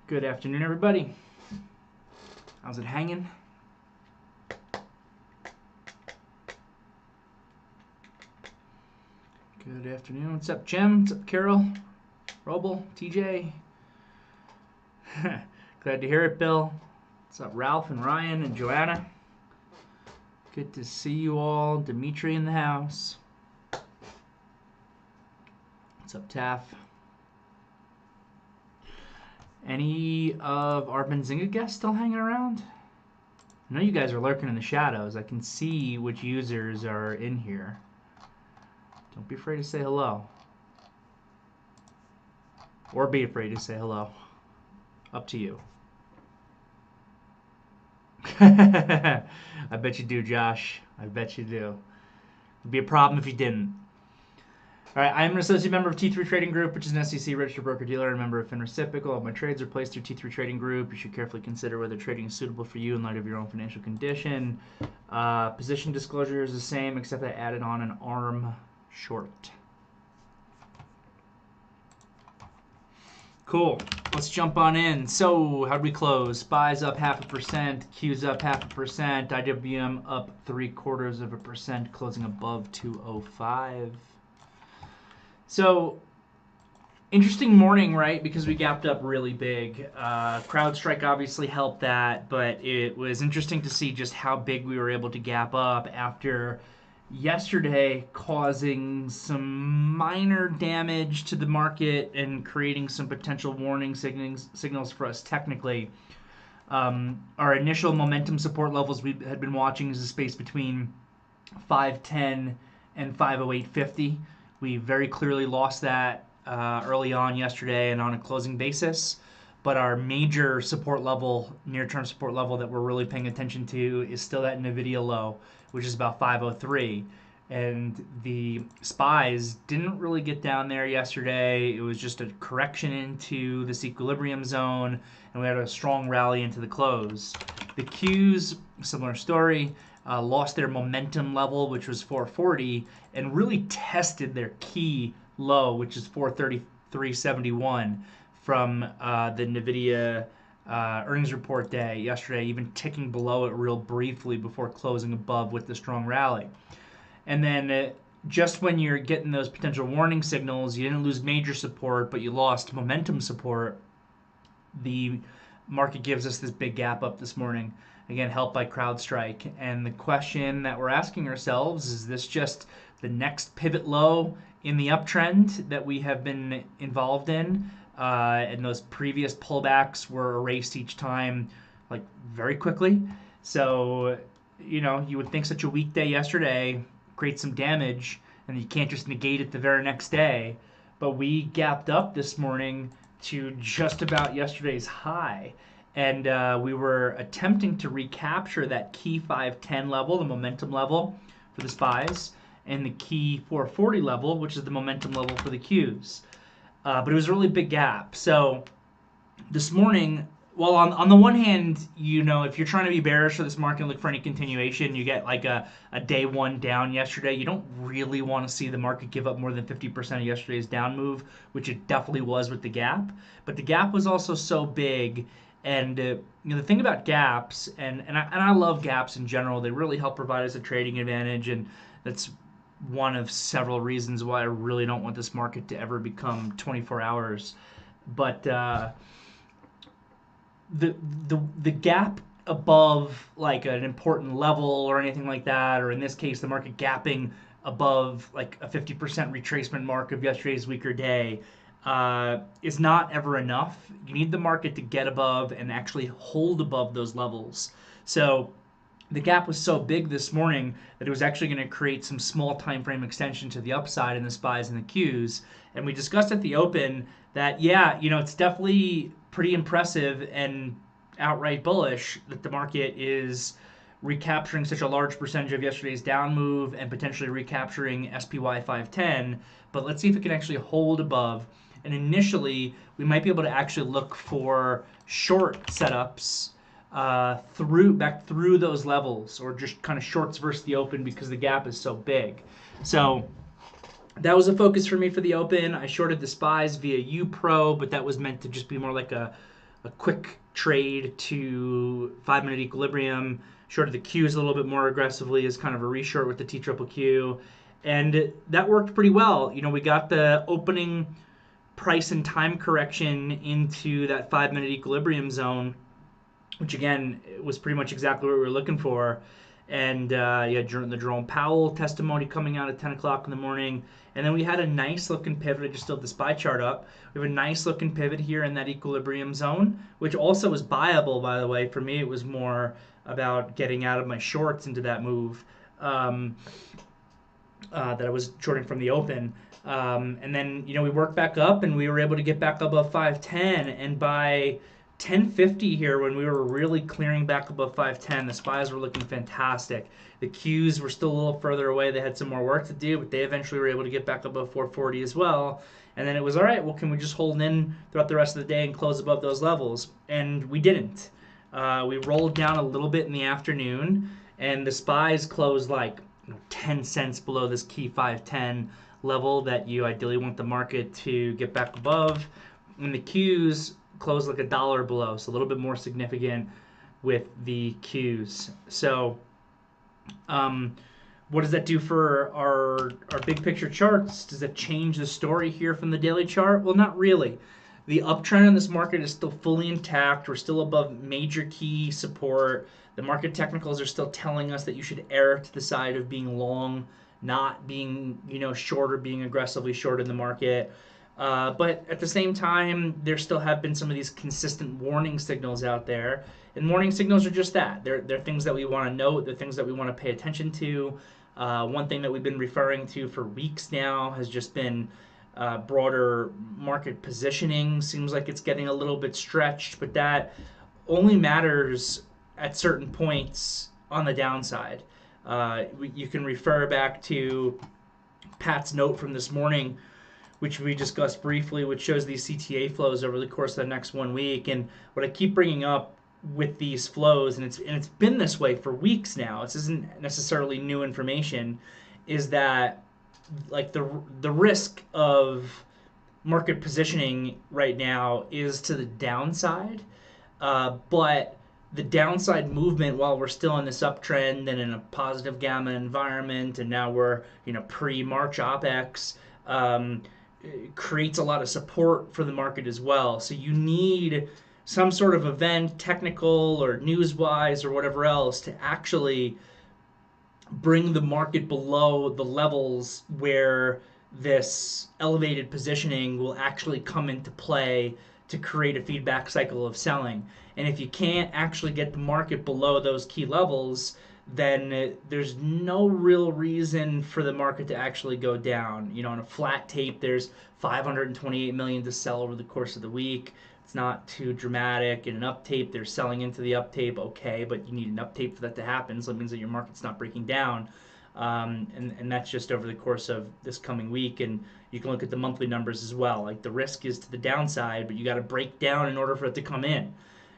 Good afternoon, everybody. How's it hanging? Good afternoon. What's up, Jim? What's up, Carol? Roble? TJ? Glad to hear it, Bill. What's up, Ralph and Ryan and Joanna? Good to see you all. Dimitri in the house. What's up, Taff? Any of our Benzinga guests still hanging around? I know you guys are lurking in the shadows. I can see which users are in here. Don't be afraid to say hello. Or be afraid to say hello. Up to you. I bet you do, Josh. I bet you do. It'd be a problem if you didn't. All right, I'm an associate member of T3 Trading Group, which is an SEC registered broker-dealer and a member of FINRA. All of my trades are placed through T3 Trading Group. You should carefully consider whether trading is suitable for you in light of your own financial condition. Position disclosure is the same, except I added on an arm short. Cool. Let's jump on in. So, how'd we close? SPY's up 0.5%, Q's up 0.5%, IWM up 0.75%, closing above 205. So, interesting morning, right? Because we gapped up really big. CrowdStrike obviously helped that, but it was interesting to see just how big we were able to gap up after yesterday causing some minor damage to the market and creating some potential warning signals for us technically. Our initial momentum support levels we had been watching is a space between 510 and 508.50. We very clearly lost that early on yesterday and on a closing basis. But our major support level, near-term support level that we're really paying attention to is still that NVIDIA low, which is about 503. And the SPYs didn't really get down there yesterday. It was just a correction into this equilibrium zone, and we had a strong rally into the close. The Qs, similar story. Lost their momentum level, which was 440, and really tested their key low, which is 433.71 from the NVIDIA earnings report day yesterday, even ticking below it real briefly before closing above with the strong rally. And then just when you're getting those potential warning signals, you didn't lose major support, but you lost momentum support, the market gives us this big gap up this morning. Again, helped by CrowdStrike. And the question that we're asking ourselves, is this just the next pivot low in the uptrend that we have been involved in? And those previous pullbacks were erased each time, like, very quickly. So, you know, you would think such a weak day yesterday creates some damage, and you can't just negate it the very next day. But we gapped up this morning to just about yesterday's high. And we were attempting to recapture that key 510 level, the momentum level for the SPYs, and the key 440 level, which is the momentum level for the Qs. But it was a really big gap. So this morning, well, on the one hand, you know, if you're trying to be bearish for this market and look for any continuation, you get like a day one down yesterday. You don't really want to see the market give up more than 50% of yesterday's down move, which it definitely was with the gap. But the gap was also so big. And you know, the thing about gaps, and I love gaps in general, they really help provide us a trading advantage, and that's one of several reasons why I really don't want this market to ever become 24 hours. But the gap above like an important level or anything like that, or in this case, the market gapping above like a 50% retracement mark of yesterday's weaker day, is not ever enough. You need the market to get above and actually hold above those levels. So the gap was so big this morning that it was actually going to create some small time frame extension to the upside in the SPYs and the Qs. And we discussed at the open that, yeah, you know, it's definitely pretty impressive and outright bullish that the market is recapturing such a large percentage of yesterday's down move and potentially recapturing SPY 510. But let's see if it can actually hold above. And initially, we might be able to actually look for short setups back through those levels, or just kind of shorts versus the open because the gap is so big. So that was a focus for me for the open. I shorted the SPYs via UPRO, but that was meant to just be more like a a quick trade to 5-minute equilibrium, shorted the Qs a little bit more aggressively as kind of a reshort with the T triple Q, and that worked pretty well. We got the opening price and time correction into that 5-minute equilibrium zone, which again was pretty much exactly what we were looking for. And you had the Jerome Powell testimony coming out at 10 o'clock in the morning. And then we had a nice looking pivot. I just filled the SPY chart up. We have a nice looking pivot here in that equilibrium zone, which also was buyable, by the way. For me, it was more about getting out of my shorts into that move that I was shorting from the open. And then, we worked back up and we were able to get back above 510. And by 1050 here, when we were really clearing back above 510, the SPYs were looking fantastic. The Qs were still a little further away. They had some more work to do, but they eventually were able to get back above 440 as well. And then it was, all right, well, can we just hold in throughout the rest of the day and close above those levels? And we didn't. We rolled down a little bit in the afternoon, and the SPYs closed like 10 cents below this key 510 level that you ideally want the market to get back above. And the Qs closed like $1 below, so a little bit more significant with the Qs. So what does that do for our big picture charts? Does that change the story here from the daily chart? Well, not really. The uptrend in this market is still fully intact. We're still above major key support. The market technicals are still telling us that you should err to the side of being long, not being short or being aggressively short in the market. But at the same time, there still have been some of these consistent warning signals out there. And warning signals are just that. They're things that we want to note. They're things that we want to pay attention to. One thing that we've been referring to for weeks now has just been broader market positioning. Seems like it's getting a little bit stretched, but that only matters at certain points on the downside. You can refer back to Pat's note from this morning, which we discussed briefly, which shows these CTA flows over the course of the next 1 week. And what I keep bringing up with these flows, and it's been this way for weeks now, this isn't necessarily new information, is that like the risk of market positioning right now is to the downside, but the downside movement, while we're still in this uptrend and in a positive gamma environment, and now we're pre-March OPEX, creates a lot of support for the market as well. So you need some sort of event, technical or news-wise or whatever else, to actually bring the market below the levels where this elevated positioning will actually come into play to create a feedback cycle of selling. And if you can't actually get the market below those key levels, then there's no real reason for the market to actually go down. On a flat tape, there's 528 million to sell over the course of the week. It's not too dramatic. In an up tape, they're selling into the up tape, okay, but you need an up tape for that to happen, so it means that your market's not breaking down. And that's just over the course of this coming week. And you can look at the monthly numbers as well. Like, the risk is to the downside, but you got to break down in order for it to come in.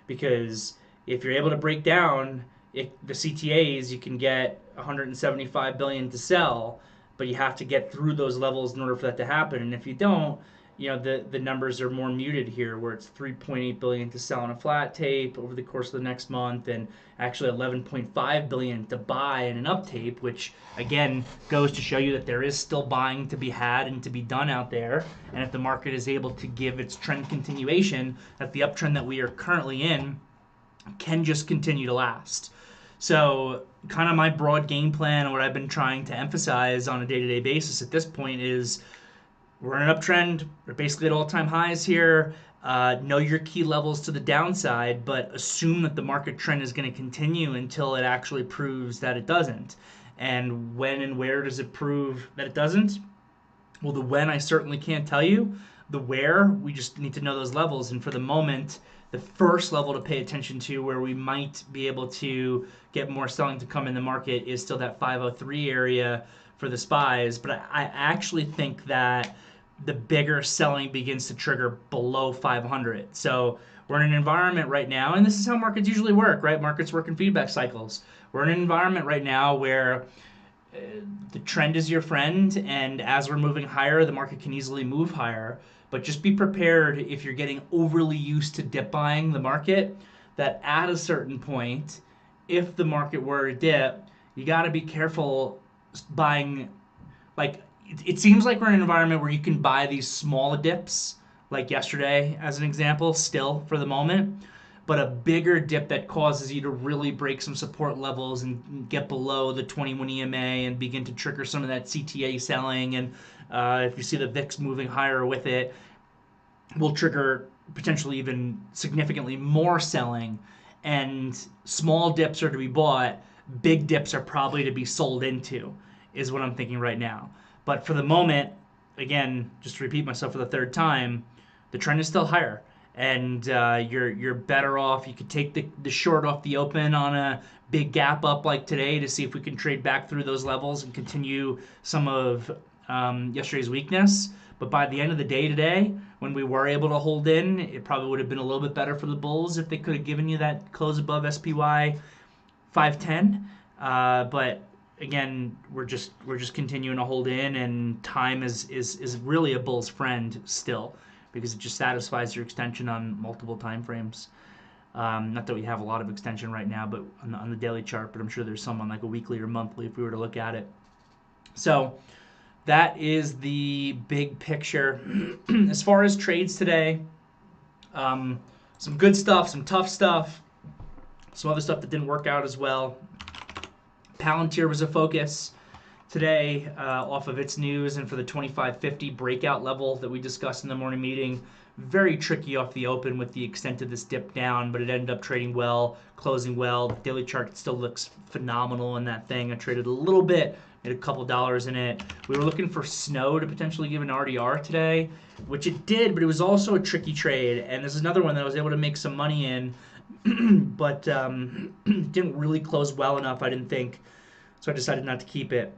Because if you're able to break down the CTAs, you can get 175 billion to sell, but you have to get through those levels in order for that to happen. And if you don't, the numbers are more muted here, where it's 3.8 billion to sell on a flat tape over the course of the next month, and actually 11.5 billion to buy in an up tape, which again goes to show you that there is still buying to be had and to be done out there. And if the market is able to give its trend continuation, that the uptrend that we are currently in can just continue to last. So kind of my broad game plan, and what I've been trying to emphasize on a day-to-day basis at this point, is we're in an uptrend. We're basically at all-time highs here. Know your key levels to the downside, but assume that the market trend is going to continue until it actually proves that it doesn't. And when and where does it prove that it doesn't? Well, the when I certainly can't tell you. The where, we just need to know those levels. And for the moment, the first level to pay attention to, where we might be able to get more selling to come in the market, is still that 503 area for the SPYs. But I actually think that the bigger selling begins to trigger below 500. So we're in an environment right now, and this is how markets usually work, right? Markets work in feedback cycles. We're in an environment right now where the trend is your friend, and as we're moving higher, the market can easily move higher. But just be prepared if you're getting overly used to dip buying the market, that at a certain point, if the market were to dip, you got to be careful buying. Like, it seems like we're in an environment where you can buy these small dips, like yesterday as an example, still for the moment, but a bigger dip that causes you to really break some support levels and get below the 21 EMA and begin to trigger some of that CTA selling. And if you see the VIX moving higher with it, will trigger potentially even significantly more selling. And small dips are to be bought, big dips are probably to be sold into, is what I'm thinking right now. But for the moment, again, just to repeat myself for the third time, the trend is still higher, and you're better off. You could take the short off the open on a big gap up like today to see if we can trade back through those levels and continue some of yesterday's weakness. But by the end of the day today, when we were able to hold in, it probably would have been a little bit better for the bulls if they could have given you that close above SPY 510. But again, we're just continuing to hold in, and time is really a bull's friend still, because it just satisfies your extension on multiple time frames. Not that we have a lot of extension right now, but on the daily chart, but I'm sure there's some on like a weekly or monthly if we were to look at it. So that is the big picture. As far as trades today, some good stuff, some tough stuff, some other stuff that didn't work out as well. Palantir was a focus today off of its news, and for the 2550 breakout level that we discussed in the morning meeting. Very tricky off the open with the extent of this dip down, but it ended up trading well, closing well. The daily chart still looks phenomenal in that thing. I traded a little bit, made a couple dollars in it. We were looking for Snow to potentially give an RDR today, which it did, but it was also a tricky trade. And this is another one that I was able to make some money in, but didn't really close well enough, I didn't think. So I decided not to keep it.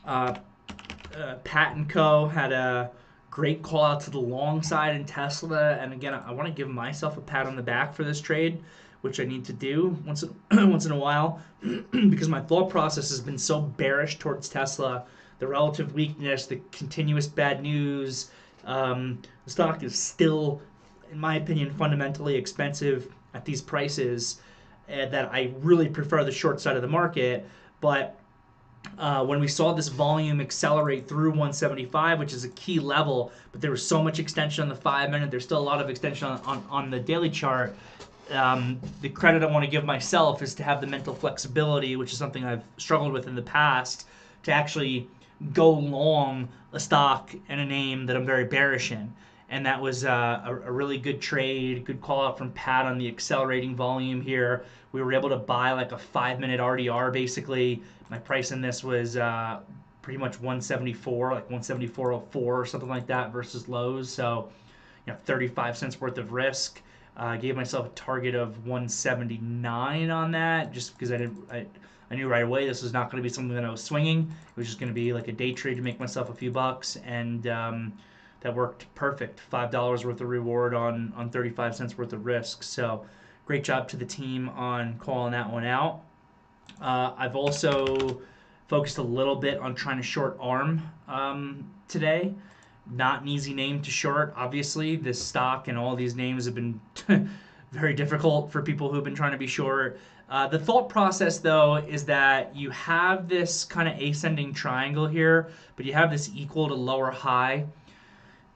Pat & Co. had a great call out to the long side in Tesla. And again, I want to give myself a pat on the back for this trade, which I need to do once in a while, because my thought process has been so bearish towards Tesla. The relative weakness, the continuous bad news. The stock is still, in my opinion, fundamentally expensive at these prices, that I really prefer the short side of the market. But when we saw this volume accelerate through 175, which is a key level, but there was so much extension on the 5-minute, there's still a lot of extension on the daily chart. The credit I want to give myself is to have the mental flexibility, which is something I've struggled with in the past, to actually go long a stock and a name that I'm very bearish in. And that was a really good trade, good call out from Pat on the accelerating volume here. We were able to buy like a 5-minute RDR basically. My price in this was pretty much 174, like 174.04 or something like that versus lows. So, 35 cents worth of risk. Gave myself a target of 179 on that, just because I knew right away this was not going to be something that I was swinging. It was just going to be like a day trade to make myself a few bucks, and that worked perfect. $5 worth of reward on 35 cents worth of risk. So great job to the team on calling that one out. I've also focused a little bit on trying to short ARM today. Not an easy name to short, obviously. This stock and all these names have been very difficult for people who've been trying to be short. The thought process, though, is that you have this kind of ascending triangle here, but you have this equal to lower high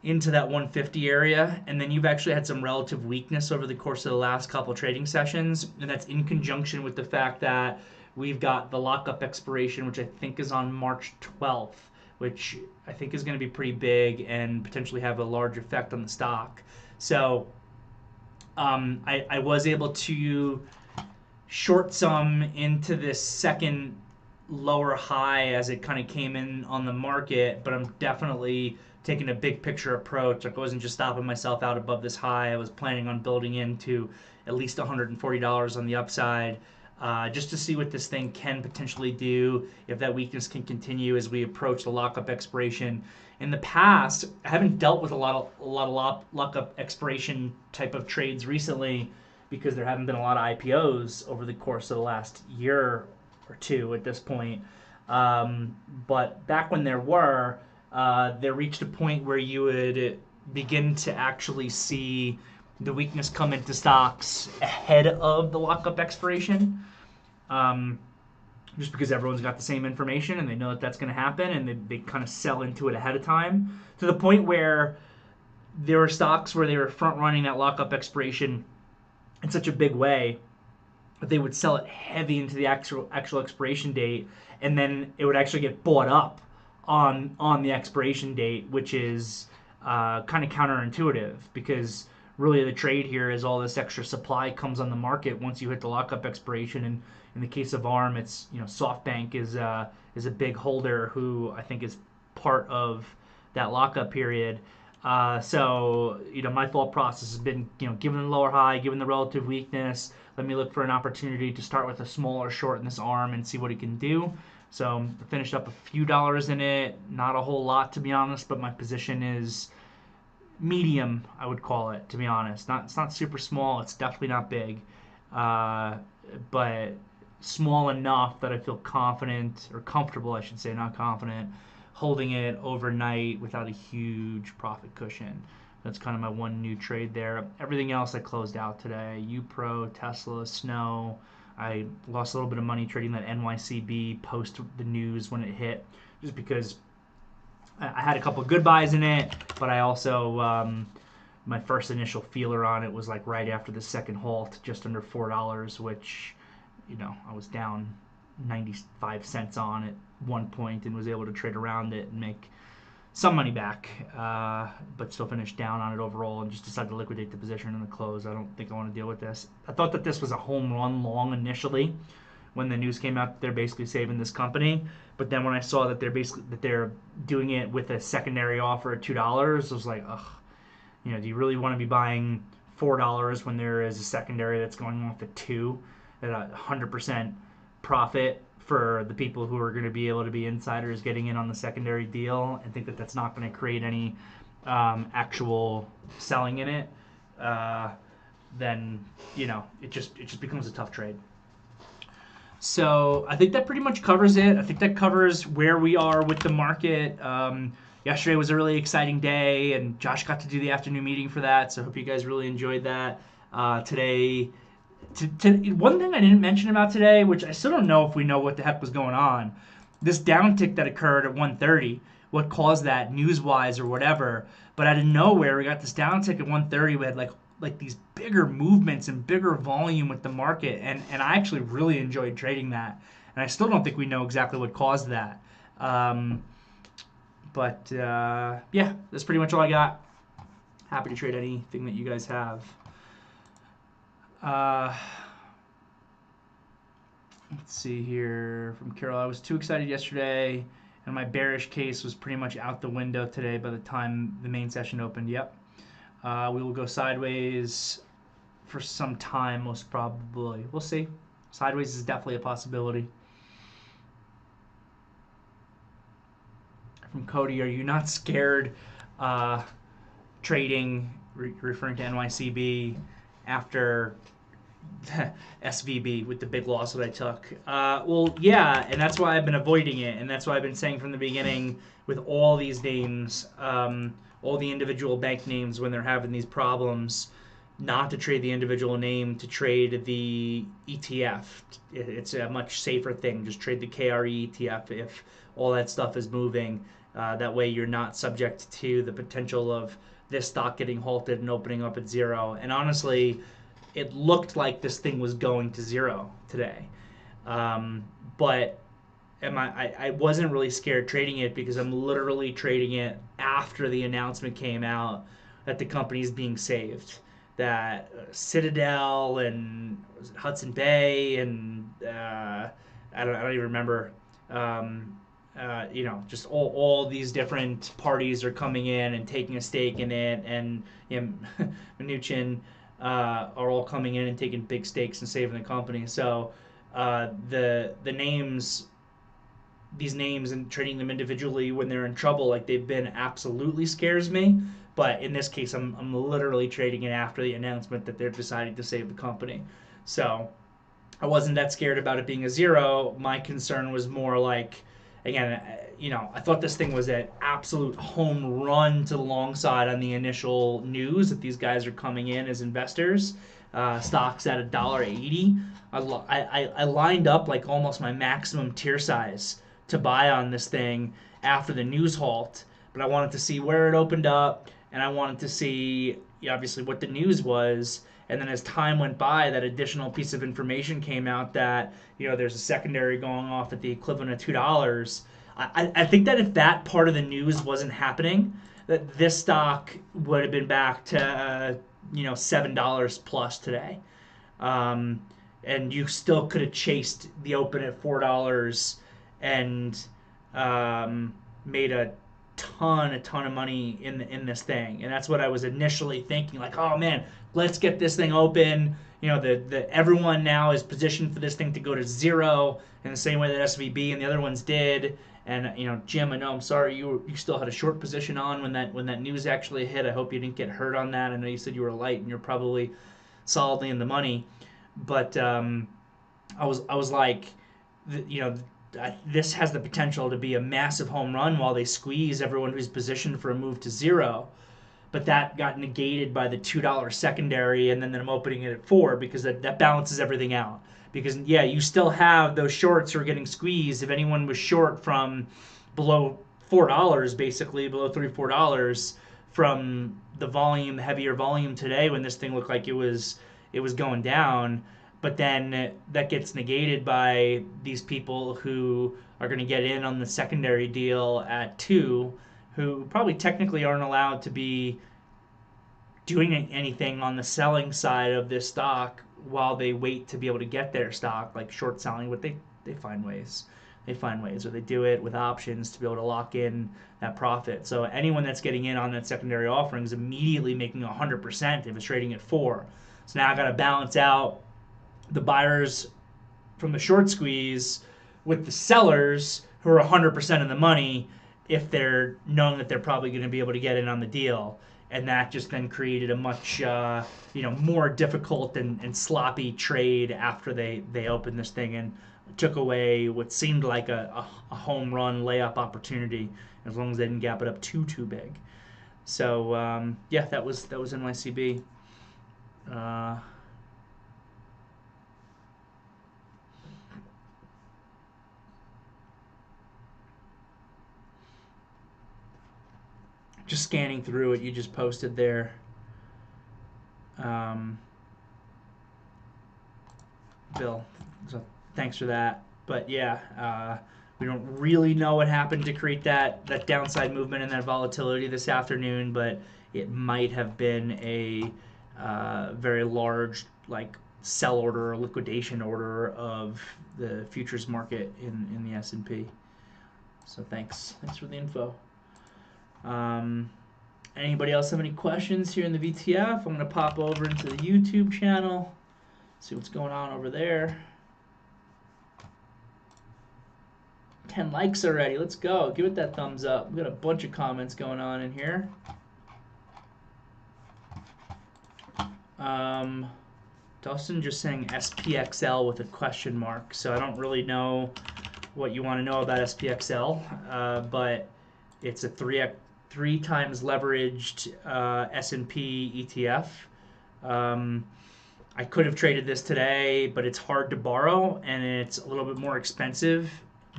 into that 150 area, and then you've actually had some relative weakness over the course of the last couple trading sessions, and that's in conjunction with the fact that we've got the lockup expiration, which I think is on March 12th, which I think is going to be pretty big and potentially have a large effect on the stock. So I was able to short some into this second lower high as it kind of came in on the market, but I'm definitely taking a big picture approach. I wasn't just stopping myself out above this high. I was planning on building into at least $140 on the upside, just to see what this thing can potentially do, if that weakness can continue as we approach the lockup expiration. In the past, I haven't dealt with a lot of lockup expiration type of trades recently, because there haven't been a lot of IPOs over the course of the last year or two at this point. But back when there were, there reached a point where you would begin to actually see the weakness come into stocks ahead of the lockup expiration. Um, just because everyone's got the same information and they know that that's going to happen, and they kind of sell into it ahead of time, to the point where there were stocks where they were front running that lockup expiration in such a big way that they would sell it heavy into the actual expiration date, and then it would actually get bought up on the expiration date, which is kind of counterintuitive, because really the trade here is all this extra supply comes on the market once you hit the lockup expiration. And in the case of ARM, it's, SoftBank is a big holder who I think is part of that lockup period. So my thought process has been, given the lower high, given the relative weakness, let me look for an opportunity to start with a smaller short in this ARM and see what it can do. So I finished up a few dollars in it, not a whole lot to be honest, but my position is medium, I would call it, to be honest. It's not super small, it's definitely not big, but small enough that I feel confident, or comfortable, I should say, not confident, holding it overnight without a huge profit cushion. That's kind of my one new trade there. Everything else I closed out today. UPro, Tesla, Snow. I lost a little bit of money trading that NYCB post the news when it hit, just because I had a couple of good buys in it, but I also, my first initial feeler on it was like right after the second halt, just under $4, which, I was down 95 cents on at one point and was able to trade around it and make some money back, but still finished down on it overall and just decided to liquidate the position in the close. I don't think I want to deal with this. I thought that this was a home run long initially when the news came out that they're basically saving this company. But then when I saw that they're doing it with a secondary offer at $2, I was like, ugh, do you really want to be buying $4 when there is a secondary that's going off at $2 at 100% profit for the people who are going to be able to be insiders getting in on the secondary deal, and think that that's not going to create any actual selling in it, then it just becomes a tough trade. So I think that pretty much covers it. I think that covers where we are with the market. Yesterday was a really exciting day, and Josh got to do the afternoon meeting for that, so I hope you guys really enjoyed that. Today, one thing I didn't mention about today, which I still don't know if we know what the heck was going on, this downtick that occurred at 1:30, what caused that news-wise or whatever, but out of nowhere, we got this downtick at 1:30. We had like these bigger movements and bigger volume with the market, and I actually really enjoyed trading that, and I still don't think we know exactly what caused that. But yeah, that's pretty much all I got. Happy to trade anything that you guys have. Let's see here from Carol. I was too excited yesterday, and my bearish case was pretty much out the window today by the time the main session opened. Yep. We will go sideways for some time, most probably. We'll see. Sideways is definitely a possibility. From Cody, are you not scared trading, referring to NYCB, after SVB with the big loss that I took? Well, yeah, and that's why I've been avoiding it, and that's why I've been saying from the beginning with all these names, all the individual bank names when they're having these problems, not to trade the individual name, to trade the ETF. It's a much safer thing. Just trade the KRE ETF if all that stuff is moving. That way you're not subject to the potential of this stock getting halted and opening up at zero. And honestly, it looked like this thing was going to zero today. But I wasn't really scared trading it, because I'm literally trading it after the announcement came out that the company's being saved. That Citadel and Hudson Bay and I don't even remember. Just all these different parties are coming in and taking a stake in it, and Mnuchin are all coming in and taking big stakes and saving the company. So the names, these names, and trading them individually when they're in trouble like they've been, absolutely scares me. But in this case, I'm literally trading it after the announcement that they're deciding to save the company. So I wasn't that scared about it being a zero. My concern was more like again, I thought this thing was an absolute home run to the long side on the initial news that these guys are coming in as investors. Stocks at $1.80. I lined up like almost my maximum tier size to buy on this thing after the news halt, but I wanted to see where it opened up, and I wanted to see obviously what the news was. And then as time went by, that additional piece of information came out that there's a secondary going off at the equivalent of $2. I think that if that part of the news wasn't happening, that this stock would have been back to $7 plus today, and you still could have chased the open at $4 and made a ton of money in this thing. And that's what I was initially thinking, like, oh man, let's get this thing open. The everyone now is positioned for this thing to go to zero in the same way that SVB and the other ones did. And Jim, I know, I'm sorry you still had a short position on when that news actually hit. I hope you didn't get hurt on that. I know you said you were light and you're probably solidly in the money, but I was like, this has the potential to be a massive home run while they squeeze everyone who's positioned for a move to zero. But that got negated by the $2 secondary, and then I'm opening it at $4 because that balances everything out. Because you still have those shorts who are getting squeezed. If anyone was short from below $4, basically below $3-4 from the volume, heavier volume today, when this thing looked like it was going down. But then that gets negated by these people who are going to get in on the secondary deal at 2, who probably technically aren't allowed to be doing anything on the selling side of this stock while they wait to be able to get their stock, like short selling. But they find ways. Or they do it with options to be able to lock in that profit. So anyone that's getting in on that secondary offering is immediately making 100% if it's trading at 4. So now I got to balance out the buyers from the short squeeze with the sellers who are 100% in the money if they're knowing that they're probably going to be able to get in on the deal. And that just then created a much more difficult and sloppy trade after they opened this thing and took away what seemed like a home run layup opportunity, as long as they didn't gap it up too big. So that was NYCB. Just scanning through what you just posted there. Bill, so thanks for that. But we don't really know what happened to create that downside movement and that volatility this afternoon, but it might have been a very large sell order or liquidation order of the futures market in the S&P. So thanks for the info. Anybody else have any questions here in the VTF? I'm going to pop over into the YouTube channel, see what's going on over there. 10 likes already. Let's go. Give it that thumbs up. We've got a bunch of comments going on in here. Dustin just saying SPXL with a question mark, so I don't really know what you want to know about SPXL, but it's a 3 times leveraged S&P ETF. I could have traded this today, but it's hard to borrow, and it's a little bit more expensive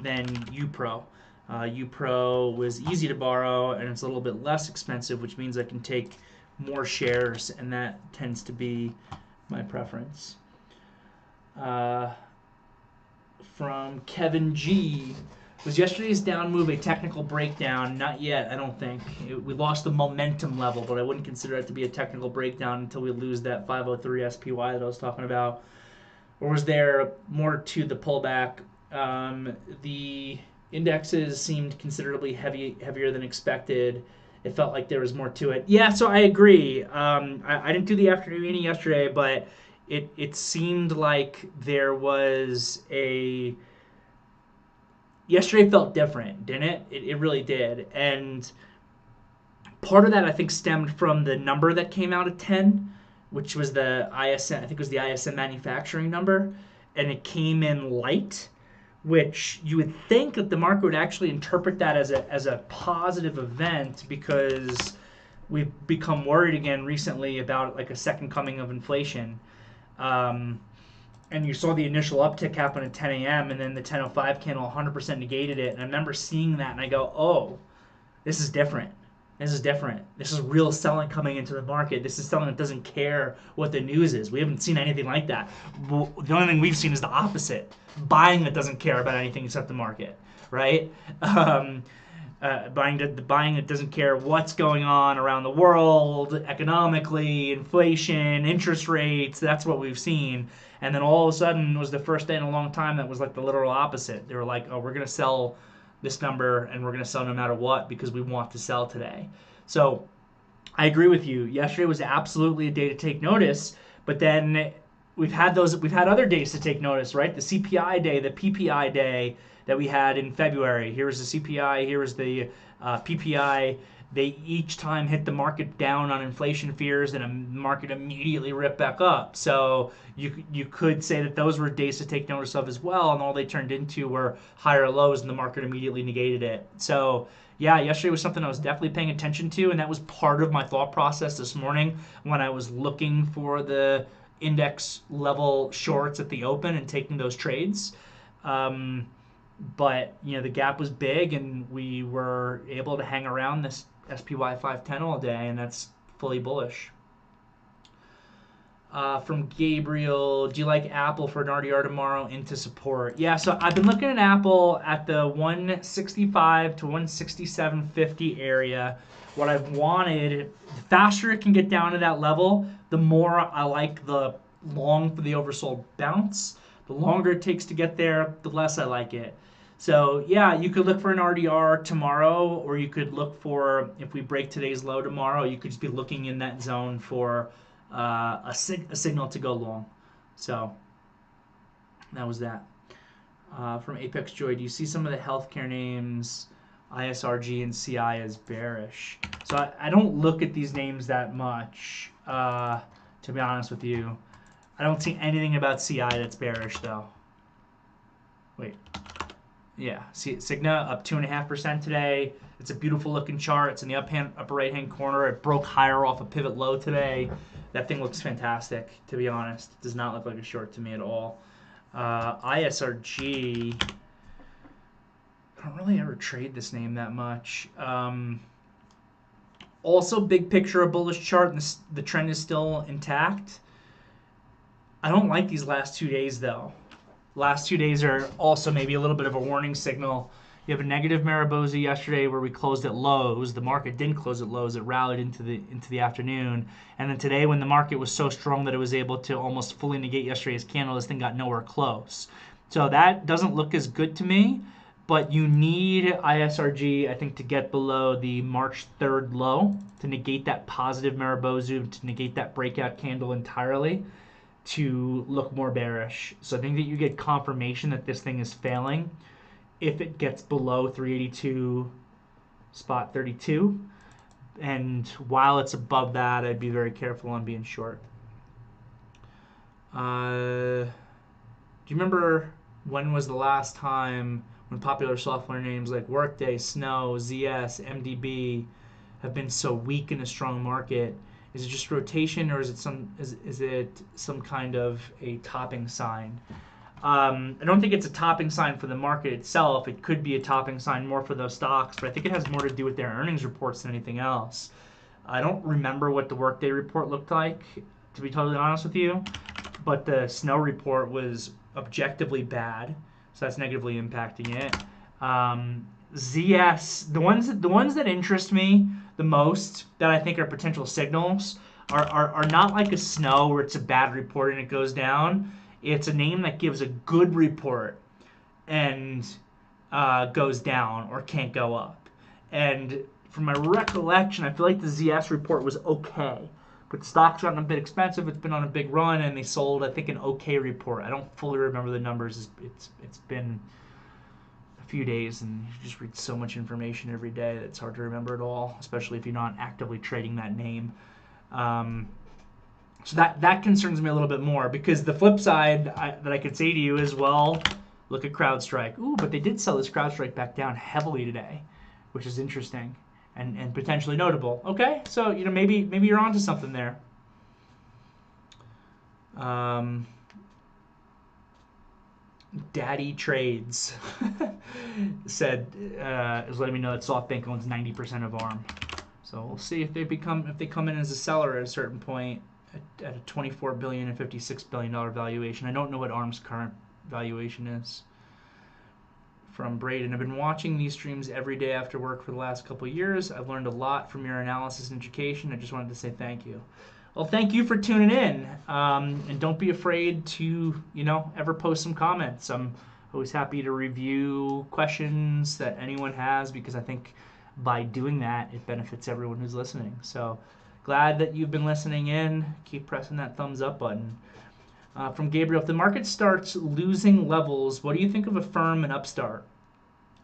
than UPRO. UPRO was easy to borrow, and it's a little bit less expensive, which means I can take more shares, and that tends to be my preference. From Kevin G. Was yesterday's down move a technical breakdown? Not yet, I don't think. We lost the momentum level, but I wouldn't consider it to be a technical breakdown until we lose that 503 SPY that I was talking about. Or was there more to the pullback? The indexes seemed considerably heavier than expected. It felt like there was more to it. Yeah, so I agree. I didn't do the afternoon meeting yesterday, but it seemed like there was a... Yesterday felt different, didn't it? It really did. And part of that, I think, stemmed from the number that came out at 10, which was the ISM, I think it was the ISM manufacturing number, and it came in light, which you would think that the market would actually interpret that as a positive event because we've become worried again recently about like a second coming of inflation. Um, and you saw the initial uptick happen at 10 a.m. and then the 10:05 candle 100% negated it. And I remember seeing that and I go, oh, this is different. This is different. This is real selling coming into the market. This is selling that doesn't care what the news is. We haven't seen anything like that. The only thing we've seen is the opposite. Buying that doesn't care about anything except the market, right? Buying that doesn't care what's going on around the world, economically, inflation, interest rates. That's what we've seen. And then all of a sudden, it was the first day in a long time that was like the literal opposite. They were like, oh, we're going to sell this number and we're going to sell no matter what because we want to sell today. So I agree with you. Yesterday was absolutely a day to take notice, but then we've had other days to take notice, right? The CPI day, the PPI day that we had in February. Here was the CPI, here was the PPI. They each time hit the market down on inflation fears and the market immediately ripped back up. So you could say that those were days to take notice of as well, and all they turned into were higher lows and the market immediately negated it. So yeah, yesterday was something I was definitely paying attention to, and that was part of my thought process this morning when I was looking for the index level shorts at the open and taking those trades. But the gap was big and we were able to hang around this SPY 510 all day, and that's fully bullish. From Gabriel, do you like Apple for an RDR tomorrow into support? Yeah, so I've been looking at Apple at the 165 to 167.50 area. What I've wanted, the faster it can get down to that level, the more I like the long for the oversold bounce. The longer it takes to get there, the less I like it. So yeah, you could look for an RDR tomorrow, or you could look for, if we break today's low tomorrow, you could just be looking in that zone for a signal to go long. So that was that. From Apex Joy, do you see some of the healthcare names, ISRG and CI, as bearish? So I don't look at these names that much, to be honest with you. I don't see anything about CI that's bearish, though. Wait. Yeah, see Cigna up 2.5% today. It's a beautiful looking chart. It's in the upper right hand corner. It broke higher off a pivot low today. That thing looks fantastic, to be honest. It does not look like a short to me at all. ISRG, I don't really ever trade this name that much. Also, big picture, a bullish chart, and the trend is still intact. I don't like these last 2 days, though. Last 2 days are also maybe a little bit of a warning signal. You have a negative Mariposa yesterday where we closed at lows. The market didn't close at lows. It rallied into the afternoon. And then today, when the market was so strong that it was able to almost fully negate yesterday's candle, this thing got nowhere close. So that doesn't look as good to me. But you need ISRG, I think, to get below the March 3rd low to negate that positive Mariposa, to negate that breakout candle entirely, to look more bearish. So I think that you get confirmation that this thing is failing if it gets below 382 spot 32. And while it's above that, I'd be very careful on being short. Do you remember when was the last time when popular software names like Workday, Snow, ZS, MDB have been so weak in a strong market? Is it just rotation, or is it some kind of a topping sign? I don't think it's a topping sign for the market itself. It could be a topping sign more for those stocks, but I think it has more to do with their earnings reports than anything else. I don't remember what the Workday report looked like, to be totally honest with you, but the Snow report was objectively bad, so that's negatively impacting it. ZS, the ones that interest me the most, that I think are potential signals, are not like a Snow where it's a bad report and it goes down. It's a name that gives a good report and goes down or can't go up. And from my recollection, I feel like the ZS report was okay. But the stock's gotten a bit expensive. It's been on a big run, and they sold, I think, an okay report. I don't fully remember the numbers. It's been a few days, and you just read so much information every day that it's hard to remember it all, especially if you're not actively trading that name. So that concerns me a little bit more, because the flip side that I could say to you is, well, Look at CrowdStrike. Ooh, but they did sell this CrowdStrike back down heavily today, which is interesting and potentially notable. Okay, so maybe you're onto something there. Daddy Trades said is letting me know that SoftBank owns 90% of ARM. So we'll see if they come in as a seller at a certain point at a $24 billion and $56 billion valuation. I don't know what ARM's current valuation is. From Braden, I've been watching these streams every day after work for the last couple of years. I've learned a lot from your analysis and education. I just wanted to say thank you. Well, thank you for tuning in, and don't be afraid to, ever post some comments. I'm always happy to review questions that anyone has because I think by doing that, it benefits everyone who's listening. So glad that you've been listening in. Keep pressing that thumbs up button. From Gabriel, if the market starts losing levels, what do you think of Affirm and Upstart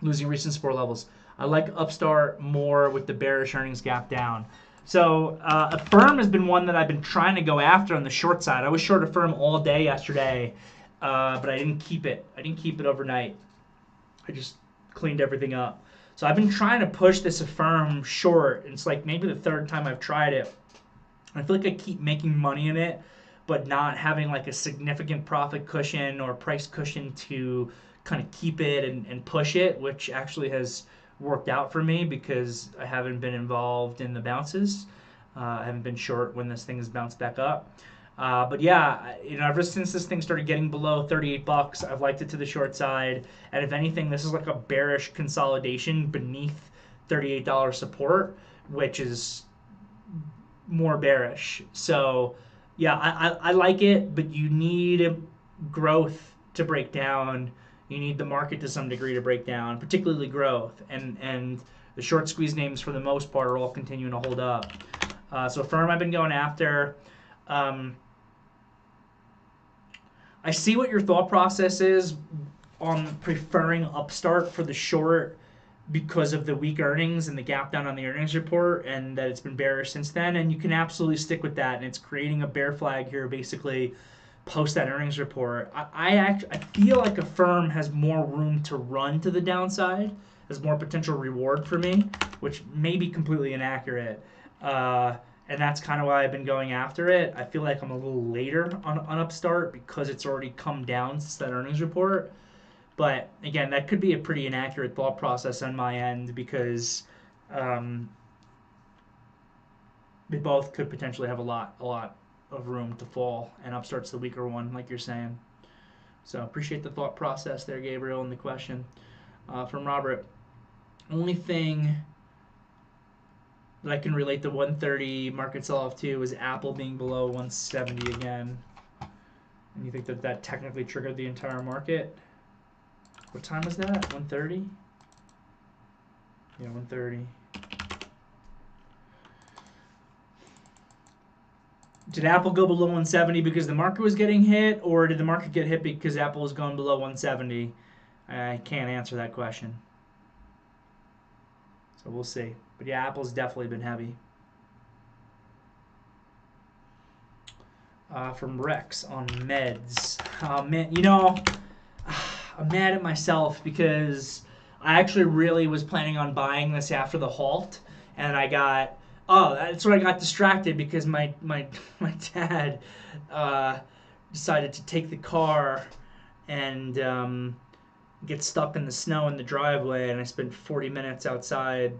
losing recent support levels? I like Upstart more with the bearish earnings gap down. So Affirm has been one that I've been trying to go after on the short side. I was short Affirm all day yesterday, but I didn't keep it. I didn't keep it overnight. I just cleaned everything up. So I've been trying to push this Affirm short. It's like maybe the third time I've tried it. I feel like I keep making money in it, but not having like a significant profit cushion or price cushion to kind of keep it and push it, which actually has worked out for me because I haven't been involved in the bounces. I haven't been short when this thing has bounced back up. But yeah, ever since this thing started getting below 38 bucks, I've liked it to the short side. And if anything, this is like a bearish consolidation beneath $38 support, which is more bearish. So yeah, I like it, but you need growth to break down. You need the market to some degree to break down, particularly growth. And the short squeeze names, for the most part, are all continuing to hold up. So Affirm I've been going after. I see what your thought process is on preferring Upstart for the short because of the weak earnings and the gap down on the earnings report, and that it's been bearish since then. And you can absolutely stick with that. And it's creating a bear flag here, basically, post that earnings report. I feel like Affirm has more room to run to the downside. There's more potential reward for me, which may be completely inaccurate. And that's kind of why I've been going after it. I feel like I'm a little later on Upstart because it's already come down since that earnings report. But again, that could be a pretty inaccurate thought process on my end because they both could potentially have a lot of room to fall, and Upstart's the weaker one, like you're saying. So appreciate the thought process there, Gabriel, and the question. From Robert, only thing that I can relate the 130 market sell-off to is Apple being below 170 again. And you think that technically triggered the entire market? What time was that? 130? Yeah, 130. Did Apple go below 170 because the market was getting hit, or did the market get hit because Apple was going below 170? I can't answer that question. So we'll see. But yeah, Apple's definitely been heavy. From Rex on meds. Man, I'm mad at myself because I actually really was planning on buying this after the halt, and that's where I got distracted because my dad decided to take the car and get stuck in the snow in the driveway, and I spent 40 minutes outside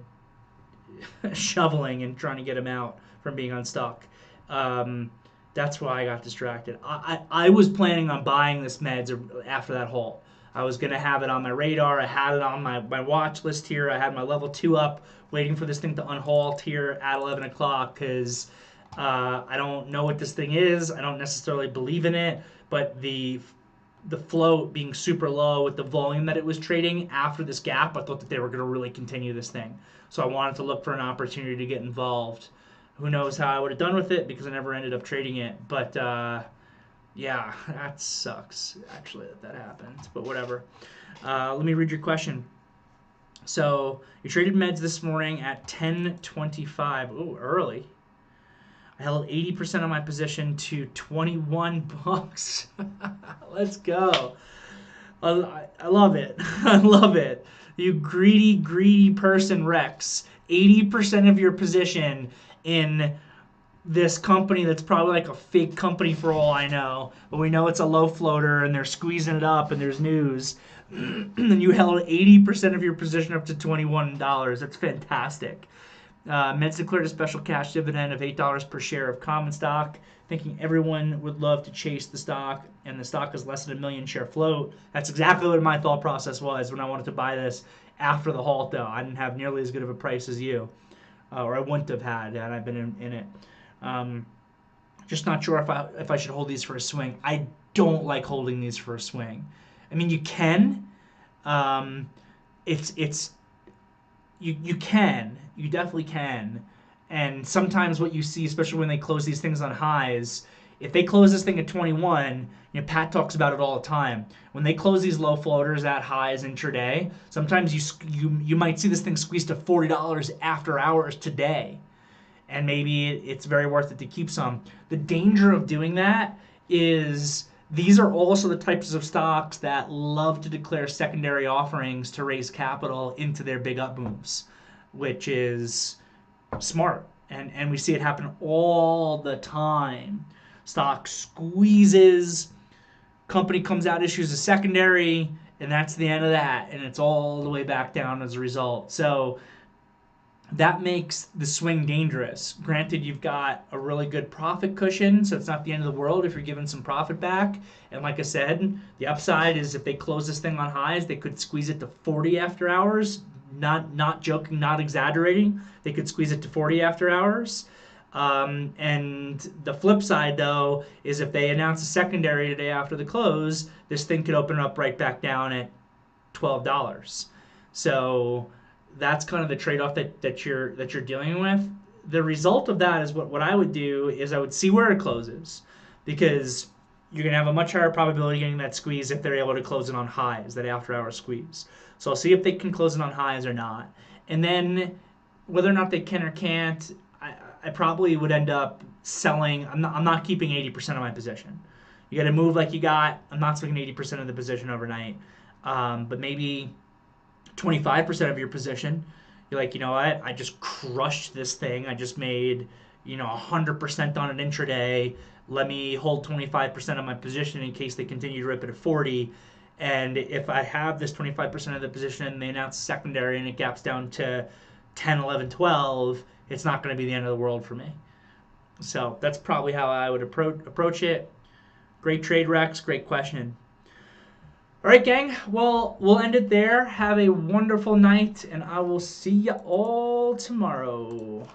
shoveling and trying to get him out from being unstuck. That's why I got distracted. I was planning on buying this meds after that halt. I was going to have it on my radar. I had it on my watch list here. I had my level 2 up, waiting for this thing to unhalt here at 11 o'clock because I don't know what this thing is. I don't necessarily believe in it, but the float being super low with the volume that it was trading after this gap, I thought that they were going to really continue this thing. So I wanted to look for an opportunity to get involved. Who knows how I would have done with it because I never ended up trading it. But yeah, that sucks, actually, that happened. But whatever. Let me read your question. So you traded meds this morning at 10.25. Ooh, early. I held 80% of my position to 21 bucks. Let's go. I love it. I love it. You greedy, greedy person, Rex. 80% of your position in this company that's probably like a fake company for all I know, but we know it's a low floater and they're squeezing it up and there's news. And you held 80% of your position up to $21. That's fantastic. Mets declared a special cash dividend of $8 per share of common stock, thinking everyone would love to chase the stock, and the stock is less than a million share float. That's exactly what my thought process was when I wanted to buy this after the halt, though. I didn't have nearly as good of a price as you, or I wouldn't have had I been in it. Just not sure if I should hold these for a swing. I don't like holding these for a swing. I mean, you can. Um, it's you can. You definitely can. And sometimes what you see, especially when they close these things on highs, if they close this thing at 21, Pat talks about it all the time. When they close these low floaters at highs intraday, sometimes you might see this thing squeezed to $40 after hours today, and maybe it's very worth it to keep some. The danger of doing that is these are also the types of stocks that love to declare secondary offerings to raise capital into their big up moves, which is smart. And we see it happen all the time. Stock squeezes, company comes out, issues a secondary, and that's the end of that. And it's all the way back down as a result. So that makes the swing dangerous. Granted, you've got a really good profit cushion, so it's not the end of the world if you're giving some profit back. And like I said, the upside is if they close this thing on highs, they could squeeze it to 40 after hours. Not joking, not exaggerating. They could squeeze it to 40 after hours. And the flip side, though, is if they announce a secondary today after the close, this thing could open up right back down at $12. So that's kind of the trade-off that you're dealing with. The result of that is what I would do is I would see where it closes, because you're going to have a much higher probability of getting that squeeze if they're able to close it on highs, that after-hour squeeze. So I'll see if they can close it on highs or not. And then whether or not they can or can't, I probably would end up selling. I'm not keeping 80% of my position. You got to move like you got. I'm not swinging 80% of the position overnight. But maybe 25% of your position, you're like, you know what? I just crushed this thing. I just made 100% on an intraday. Let me hold 25% of my position in case they continue to rip it at 40. And if I have this 25% of the position and they announce secondary and it gaps down to 10, 11, 12, it's not going to be the end of the world for me. So that's probably how I would approach it. Great trade, Rex. Great question. All right, gang. Well, we'll end it there. Have a wonderful night, and I will see you all tomorrow.